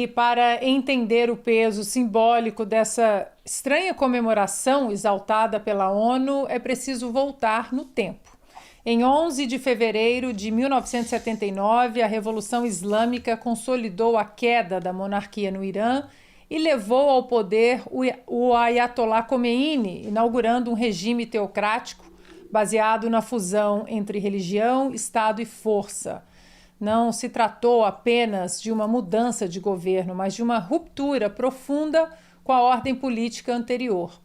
E para entender o peso simbólico dessa estranha comemoração exaltada pela ONU, é preciso voltar no tempo. Em 11 de fevereiro de 1979, a Revolução Islâmica consolidou a queda da monarquia no Irã e levou ao poder o Ayatollah Khomeini, inaugurando um regime teocrático baseado na fusão entre religião, Estado e força. Não se tratou apenas de uma mudança de governo, mas de uma ruptura profunda com a ordem política anterior.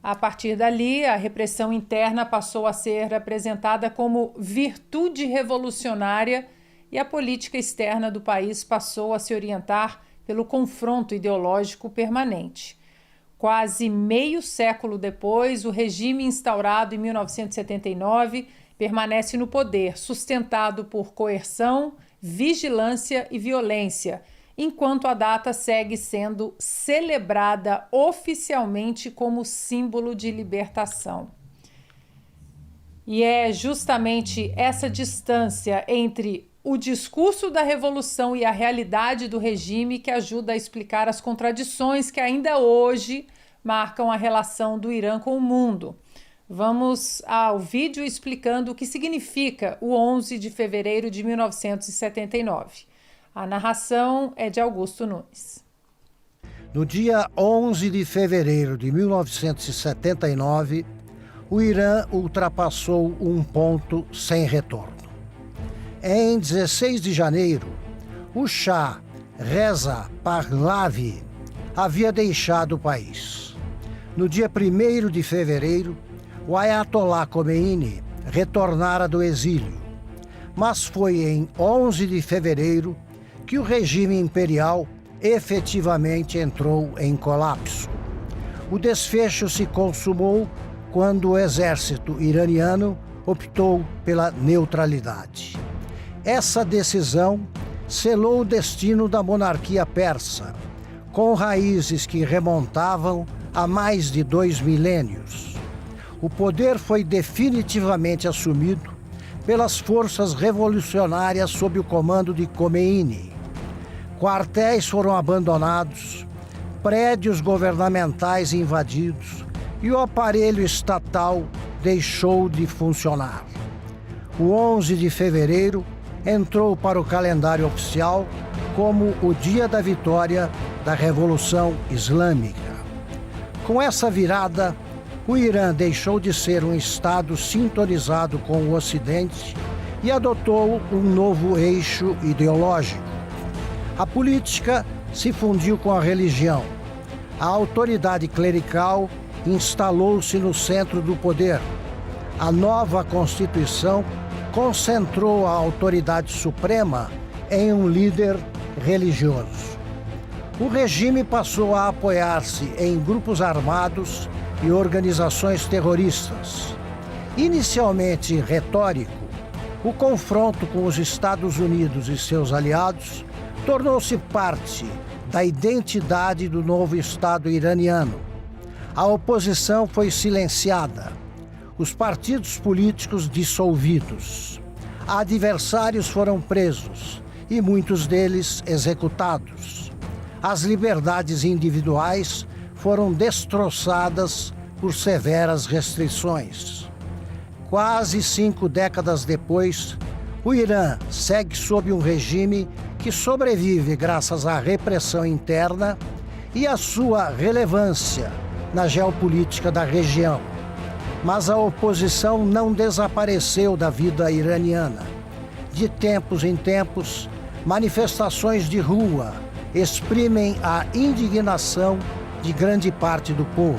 A partir dali, a repressão interna passou a ser apresentada como virtude revolucionária e a política externa do país passou a se orientar pelo confronto ideológico permanente. Quase meio século depois, o regime instaurado em 1979 permanece no poder, sustentado por coerção, vigilância e violência, enquanto a data segue sendo celebrada oficialmente como símbolo de libertação. E é justamente essa distância entre o discurso da revolução e a realidade do regime que ajuda a explicar as contradições que ainda hoje marcam a relação do Irã com o mundo. Vamos ao vídeo explicando o que significa o 11 de fevereiro de 1979. A narração é de Augusto Nunes. No dia 11 de fevereiro de 1979, o Irã ultrapassou um ponto sem retorno. Em 16 de janeiro, o Shah Reza Pahlavi havia deixado o país. No dia 1º de fevereiro, o Ayatollah Khomeini retornara do exílio, mas foi em 11 de fevereiro que o regime imperial efetivamente entrou em colapso. O desfecho se consumou quando o exército iraniano optou pela neutralidade. Essa decisão selou o destino da monarquia persa, com raízes que remontavam a mais de 2 milênios. O poder foi definitivamente assumido pelas forças revolucionárias sob o comando de Khomeini. Quartéis foram abandonados, prédios governamentais invadidos e o aparelho estatal deixou de funcionar. O 11 de fevereiro entrou para o calendário oficial como o dia da vitória da Revolução Islâmica. Com essa virada, o Irã deixou de ser um Estado sintonizado com o Ocidente e adotou um novo eixo ideológico. A política se fundiu com a religião. A autoridade clerical instalou-se no centro do poder. A nova Constituição concentrou a autoridade suprema em um líder religioso. O regime passou a apoiar-se em grupos armados e organizações terroristas. Inicialmente retórico, o confronto com os Estados Unidos e seus aliados tornou-se parte da identidade do novo Estado iraniano. A oposição foi silenciada, os partidos políticos dissolvidos, adversários foram presos e muitos deles executados. As liberdades individuais foram destroçadas por severas restrições. Quase 5 décadas depois, o Irã segue sob um regime que sobrevive graças à repressão interna e à sua relevância na geopolítica da região. Mas a oposição não desapareceu da vida iraniana. De tempos em tempos, manifestações de rua exprimem a indignação de grande parte do povo.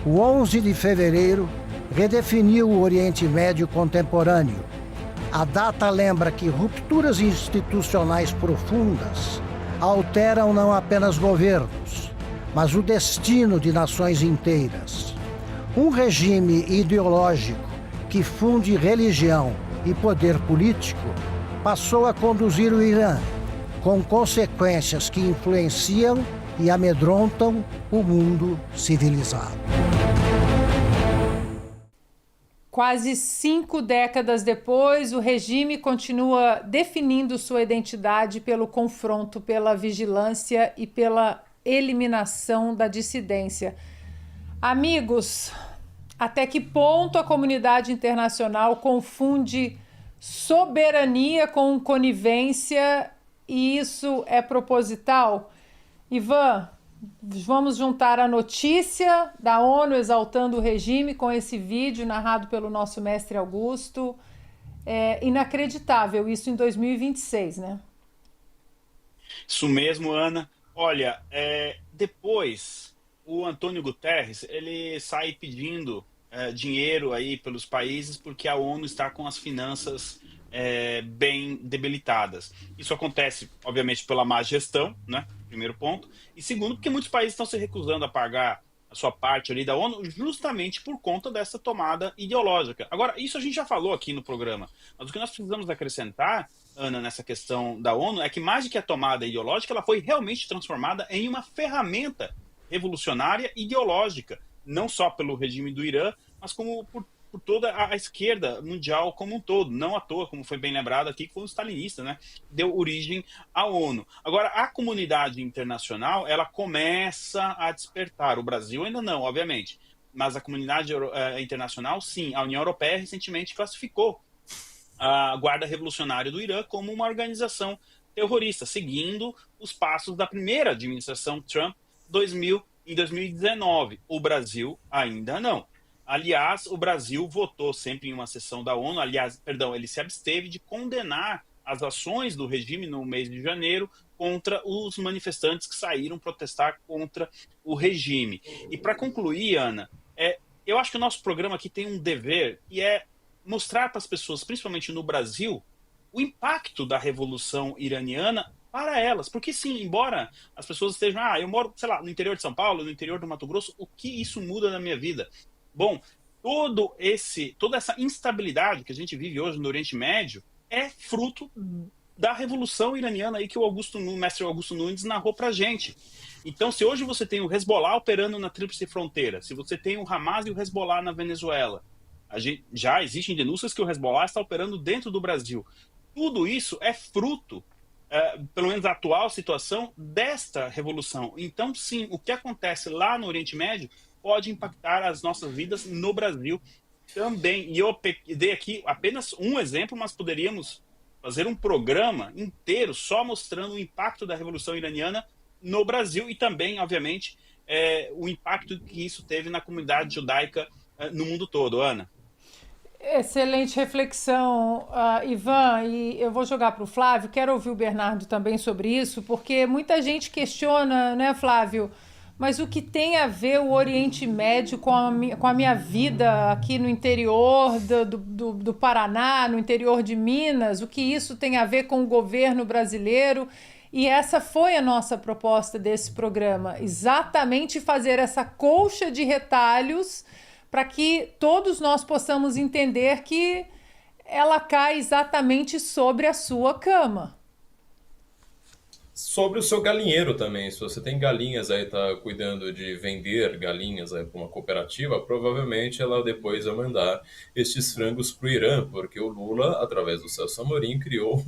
O 11 de fevereiro redefiniu o Oriente Médio contemporâneo. A data lembra que rupturas institucionais profundas alteram não apenas governos, mas o destino de nações inteiras. Um regime ideológico que funde religião e poder político passou a conduzir o Irã, com consequências que influenciam e amedrontam o mundo civilizado. Quase 5 décadas depois, o regime continua definindo sua identidade pelo confronto, pela vigilância e pela eliminação da dissidência. Amigos, até que ponto a comunidade internacional confunde soberania com conivência e isso é proposital? Ivan, vamos juntar a notícia da ONU exaltando o regime com esse vídeo narrado pelo nosso mestre Augusto. É inacreditável isso em 2026, né? Isso mesmo, Ana. Olha, depois o Antônio Guterres ele sai pedindo dinheiro aí pelos países porque a ONU está com as finanças bem debilitadas. Isso acontece, obviamente, pela má gestão, né? Primeiro ponto. E segundo, porque muitos países estão se recusando a pagar a sua parte ali da ONU justamente por conta dessa tomada ideológica. Agora, isso a gente já falou aqui no programa, mas o que nós precisamos acrescentar, Ana, nessa questão da ONU, é que mais do que a tomada ideológica, ela foi realmente transformada em uma ferramenta revolucionária ideológica, não só pelo regime do Irã, mas como por toda a esquerda mundial como um todo. Não à toa, como foi bem lembrado aqui, que foi um stalinista, né? Deu origem à ONU. Agora, a comunidade internacional, ela começa a despertar. O Brasil ainda não, obviamente. Mas a comunidade internacional, sim. A União Europeia recentemente classificou a Guarda Revolucionária do Irã como uma organização terrorista, seguindo os passos da primeira administração Trump em 2019. O Brasil ainda não. Aliás, o Brasil votou sempre em uma sessão da ONU, ele se absteve de condenar as ações do regime no mês de janeiro contra os manifestantes que saíram protestar contra o regime. E para concluir, Ana, eu acho que o nosso programa aqui tem um dever, e é mostrar para as pessoas, principalmente no Brasil, o impacto da Revolução Iraniana para elas. Porque sim, embora as pessoas estejam, eu moro, sei lá, no interior de São Paulo, no interior do Mato Grosso, o que isso muda na minha vida? Bom, toda essa instabilidade que a gente vive hoje no Oriente Médio é fruto da Revolução Iraniana aí que o mestre Augusto Nunes narrou pra gente. Então, se hoje você tem o Hezbollah operando na Tríplice Fronteira, se você tem o Hamas e o Hezbollah na Venezuela, já existem denúncias que o Hezbollah está operando dentro do Brasil. Tudo isso é fruto, pelo menos da atual situação, desta revolução. Então, sim, o que acontece lá no Oriente Médio pode impactar as nossas vidas no Brasil também. E eu dei aqui apenas um exemplo, mas poderíamos fazer um programa inteiro só mostrando o impacto da Revolução Iraniana no Brasil e também, obviamente, o impacto que isso teve na comunidade judaica no mundo todo. Ana? Excelente reflexão, Ivan, e eu vou jogar para o Flávio, quero ouvir o Bernardo também sobre isso, porque muita gente questiona, né, Flávio, mas o que tem a ver o Oriente Médio com a minha vida aqui no interior do Paraná, no interior de Minas? O que isso tem a ver com o governo brasileiro? E essa foi a nossa proposta desse programa, exatamente fazer essa colcha de retalhos para que todos nós possamos entender que ela cai exatamente sobre a sua cama. Sobre o seu galinheiro também, se você tem galinhas aí, tá cuidando de vender galinhas aí para uma cooperativa, provavelmente ela depois vai mandar estes frangos para o Irã, porque o Lula, através do Celso Amorim, criou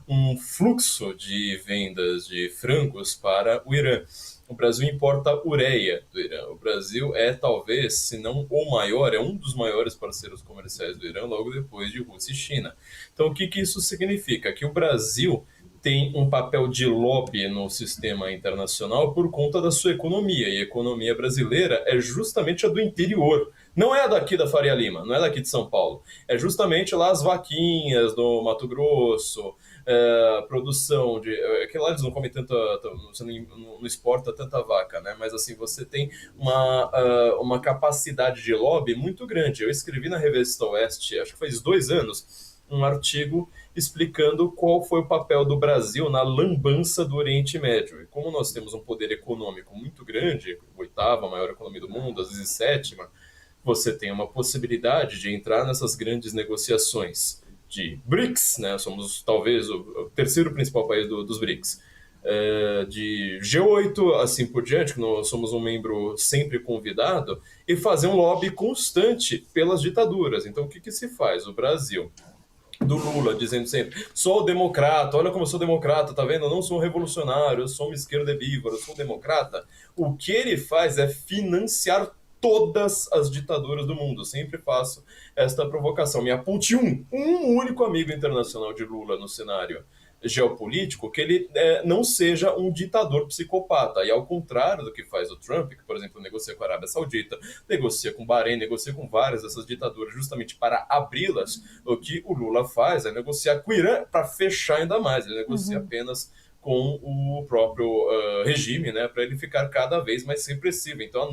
um fluxo de vendas de frangos para o Irã. O Brasil importa ureia do Irã. O Brasil é talvez, se não o maior, é um dos maiores parceiros comerciais do Irã, logo depois de Rússia e China. Então o que isso significa? Que o Brasil tem um papel de lobby no sistema internacional por conta da sua economia. E a economia brasileira é justamente a do interior. Não é a daqui da Faria Lima, não é daqui de São Paulo. É justamente lá as vaquinhas do Mato Grosso, produção de... que lá eles não comem tanta... Você não exporta tanta vaca, né? Mas assim, você tem uma capacidade de lobby muito grande. Eu escrevi na Revista Oeste, acho que faz 2 anos, um artigo explicando qual foi o papel do Brasil na lambança do Oriente Médio. E como nós temos um poder econômico muito grande, 8ª maior economia do mundo, às vezes 7ª, você tem uma possibilidade de entrar nessas grandes negociações de BRICS, né? Somos talvez o 3º principal país dos BRICS. de G8, assim por diante, que nós somos um membro sempre convidado, e fazer um lobby constante pelas ditaduras. Então, o que se faz? O Brasil, do Lula, dizendo sempre, sou democrata, olha como eu sou democrata, tá vendo? Eu não sou um revolucionário, eu sou uma esquerda herbívora, eu sou democrata. O que ele faz é financiar todas as ditaduras do mundo. Eu sempre faço esta provocação. Me aponte um único amigo internacional de Lula no cenário geopolítico que ele não seja um ditador psicopata. E ao contrário do que faz o Trump, que, por exemplo, negocia com a Arábia Saudita, negocia com o Bahrein, negocia com várias dessas ditaduras justamente para abri-las, o que o Lula faz é negociar com o Irã para fechar ainda mais. Ele negocia apenas com o próprio regime, né, para ele ficar cada vez mais repressivo. Então,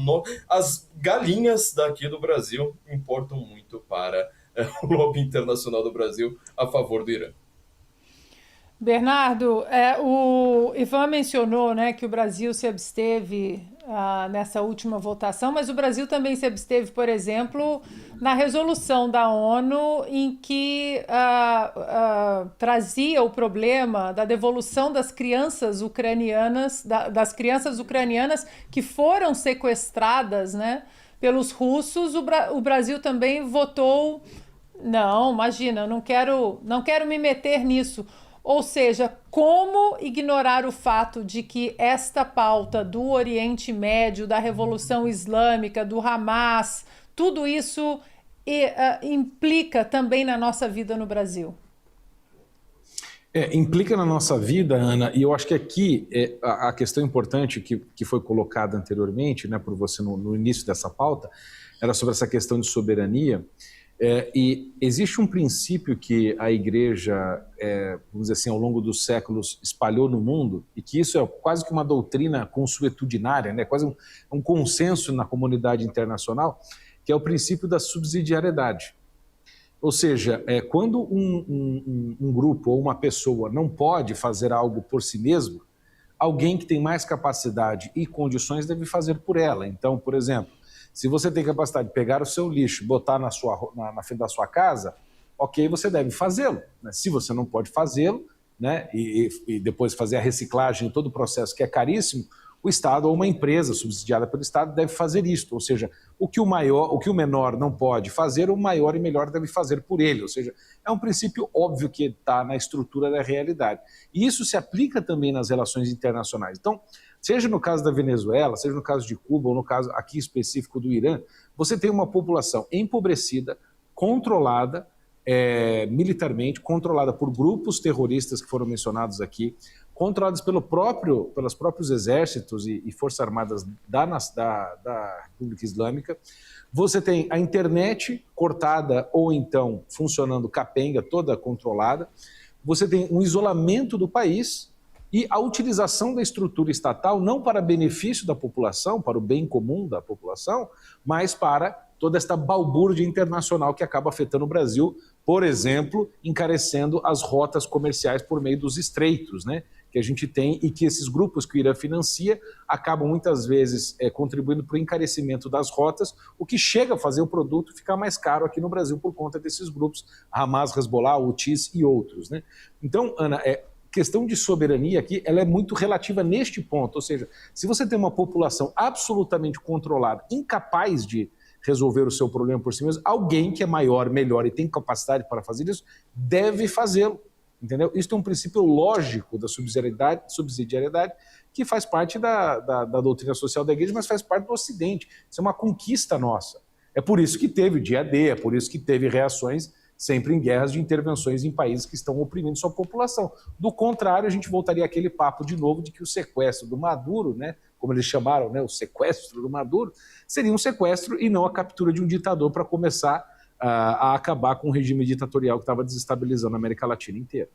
as galinhas daqui do Brasil importam muito para o lobby internacional do Brasil a favor do Irã. Bernardo, o Ivan mencionou, né, que o Brasil se absteve nessa última votação, mas o Brasil também se absteve, por exemplo, na resolução da ONU em que trazia o problema da devolução das crianças ucranianas, que foram sequestradas, né, pelos russos. O Brasil também votou, não, imagina, não quero me meter nisso. Ou seja, como ignorar o fato de que esta pauta do Oriente Médio, da Revolução Islâmica, do Hamas, tudo isso implica também na nossa vida no Brasil? Implica na nossa vida, Ana, e eu acho que aqui a questão importante que foi colocada anteriormente, né, por você no início dessa pauta, era sobre essa questão de soberania. E existe um princípio que a igreja, vamos dizer assim, ao longo dos séculos espalhou no mundo, e que isso é quase que uma doutrina consuetudinária, né? Quase um consenso na comunidade internacional, que é o princípio da subsidiariedade. Ou seja, quando um grupo ou uma pessoa não pode fazer algo por si mesmo, alguém que tem mais capacidade e condições deve fazer por ela. Então, por exemplo, se você tem capacidade de pegar o seu lixo e botar na frente da sua casa, ok, você deve fazê-lo. Né? Se você não pode fazê-lo, né, e depois fazer a reciclagem, todo o processo que é caríssimo, o Estado ou uma empresa subsidiada pelo Estado deve fazer isto. Ou seja, o que o menor não pode fazer, o maior e melhor deve fazer por ele. Ou seja, é um princípio óbvio que está na estrutura da realidade. E isso se aplica também nas relações internacionais. Então, seja no caso da Venezuela, seja no caso de Cuba, ou no caso aqui específico do Irã, você tem uma população empobrecida, controlada militarmente, controlada por grupos terroristas que foram mencionados aqui, controlados pelos próprios exércitos e forças armadas da República Islâmica. Você tem a internet cortada ou então funcionando capenga, toda controlada. Você tem um isolamento do país e a utilização da estrutura estatal não para benefício da população, para o bem comum da população, mas para toda esta balbúrdia internacional que acaba afetando o Brasil, por exemplo, encarecendo as rotas comerciais por meio dos estreitos, né, que a gente tem e que esses grupos que o Irã financia acabam muitas vezes contribuindo para o encarecimento das rotas, o que chega a fazer o produto ficar mais caro aqui no Brasil por conta desses grupos, Hamas, Hezbollah, Houthis e outros, né? Então, Ana, questão de soberania aqui, ela é muito relativa neste ponto, ou seja, se você tem uma população absolutamente controlada, incapaz de resolver o seu problema por si mesmo, alguém que é maior, melhor e tem capacidade para fazer isso, deve fazê-lo, entendeu? Isso é um princípio lógico da subsidiariedade que faz parte da doutrina social da igreja, mas faz parte do Ocidente. Isso é uma conquista nossa. É por isso que teve o dia D, é por isso que teve reações sempre em guerras de intervenções em países que estão oprimindo sua população. Do contrário, a gente voltaria àquele papo de novo de que o sequestro do Maduro, né, como eles chamaram, né, o sequestro do Maduro, seria um sequestro e não a captura de um ditador para começar a acabar com o regime ditatorial que estava desestabilizando a América Latina inteira.